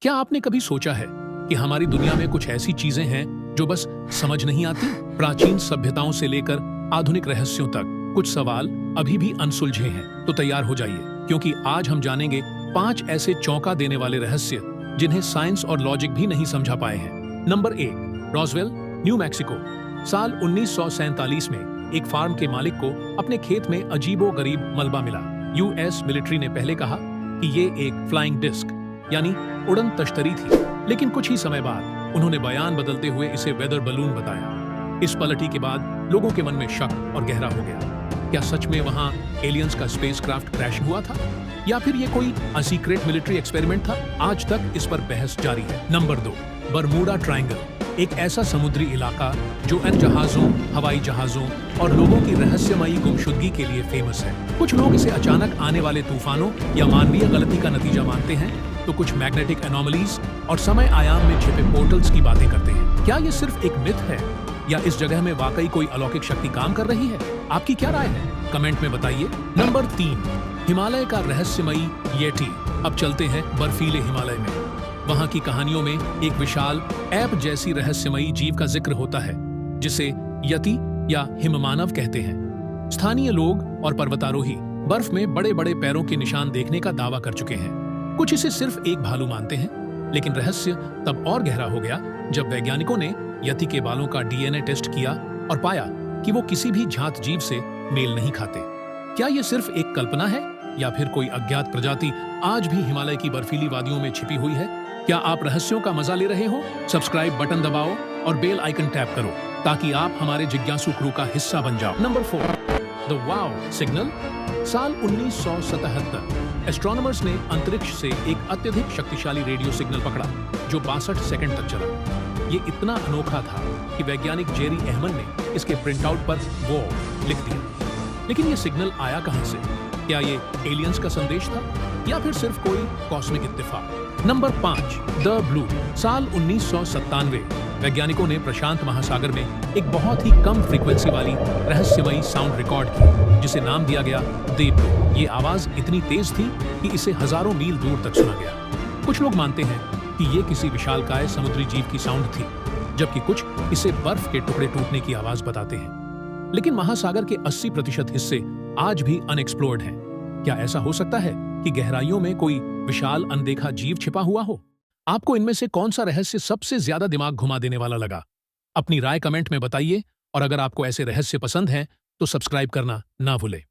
क्या आपने कभी सोचा है कि हमारी दुनिया में कुछ ऐसी चीजें हैं जो बस समझ नहीं आती? प्राचीन सभ्यताओं से लेकर आधुनिक रहस्यों तक कुछ सवाल अभी भी अनसुलझे हैं। तो तैयार हो जाइए, क्योंकि आज हम जानेंगे 5 ऐसे चौंका देने वाले रहस्य जिन्हें साइंस और लॉजिक भी नहीं समझा पाए हैं। Number 1, Roswell, new Mexico. साल 1947 में एक फार्म के मालिक को अपने खेत में अजीबो-गरीब मलबा मिला। यूएस मिलिट्री ने पहले कहा कि ये एक फ्लाइंग डिस्क यानी उड़न तश्तरी थी, लेकिन कुछ ही समय बाद उन्होंने बयान बदलते हुए इसे वेदर बलून बताया। इस पलटी के बाद लोगों के मन में शक और गहरा हो गया। क्या सच में वहां एलियंस का स्पेसक्राफ्ट क्रैश हुआ था, या फिर ये कोई सीक्रेट मिलिट्री एक्सपेरिमेंट था? आज तक इस पर बहस जारी है। नंबर 2, बरमूडा ट्रायंगल, एक ऐसा समुद्री इलाका जो अन्य जहाजों, हवाई जहाजों और लोगों की रहस्यमयी गुमशुदगी के लिए फेमस है। कुछ लोग इसे अचानक आने वाले तूफानों या मानवीय गलती का नतीजा मानते हैं, तो कुछ मैग्नेटिक एनोमलीज और समय आयाम में छिपे पोर्टल्स की बातें करते हैं। क्या ये सिर्फ एक मिथ है, या इस जगह में वाकई कोई अलौकिक शक्ति काम कर रही है? आपकी क्या राय है? कमेंट में बताइए। नंबर 3, हिमालय का रहस्यमयी येटी। अब चलते हैं बर्फीले हिमालय में। वहां की कहानियों में एक विशाल ऐप जैसी रहस्यमयी जीव का जिक्र होता है, जिसे यति या हिममानव कहते हैं। स्थानीय लोग और पर्वतारोही बर्फ में बड़े बड़े पैरों के निशान देखने का दावा कर चुके हैं। कुछ इसे सिर्फ एक भालू मानते हैं, लेकिन रहस्य तब और गहरा हो गया जब वैज्ञानिकों ने यति के बालों का डीएनए टेस्ट किया और पाया कि वो किसी भी जात जीव से मेल नहीं खाते। क्या ये सिर्फ एक कल्पना है, या फिर कोई अज्ञात प्रजाति आज भी हिमालय की बर्फीली वादियों में छिपी हुई है? क्या आप रहस्यों का मजा ले रहे हो? सब्सक्राइब बटन दबाओ और बेल आइकन टैप करो, ताकि आप हमारे जिज्ञासु क्रू का हिस्सा बन जाओ। Number 4, the wow signal. साल 1977 एस्ट्रोनॉमर्स ने अंतरिक्ष से एक अत्यधिक शक्तिशाली रेडियो सिग्नल पकड़ा जो 62 सेकंड तक चला। ये इतना अनोखा था कि वैज्ञानिक जेरी अहमद ने इसके प्रिंटआउट पर वो लिख दिया। लेकिन ये सिग्नल आया कहां से? क्या ये एलियंस का संदेश था, या फिर सिर्फ कोई कॉस्मिक इत्तेफाक? Number 5, the blue. साल 1997 वैज्ञानिकों ने प्रशांत महासागर में एक बहुत ही कम फ्रीक्वेंसी वाली रहस्यमयी साउंड रिकॉर्ड की, जिसे नाम दिया गया द ब्लू। ये आवाज इतनी तेज थी कि इसे हजारों मील दूर तक सुना गया। कुछ लोग मानते हैं कि ये किसी विशालकाय समुद्री जीव की साउंड थी, जबकि कुछ इसे बर्फ के टुकड़े टूटने की आवाज बताते हैं। लेकिन महासागर के 80% हिस्से आज भी अनएक्सप्लोर्ड हैं। क्या ऐसा हो सकता है कि गहराइयों में कोई विशाल अनदेखा जीव छिपा हुआ हो? आपको इनमें से कौन सा रहस्य सबसे ज्यादा दिमाग घुमा देने वाला लगा? अपनी राय कमेंट में बताइए, और अगर आपको ऐसे रहस्य पसंद हैं तो सब्सक्राइब करना ना भूलें।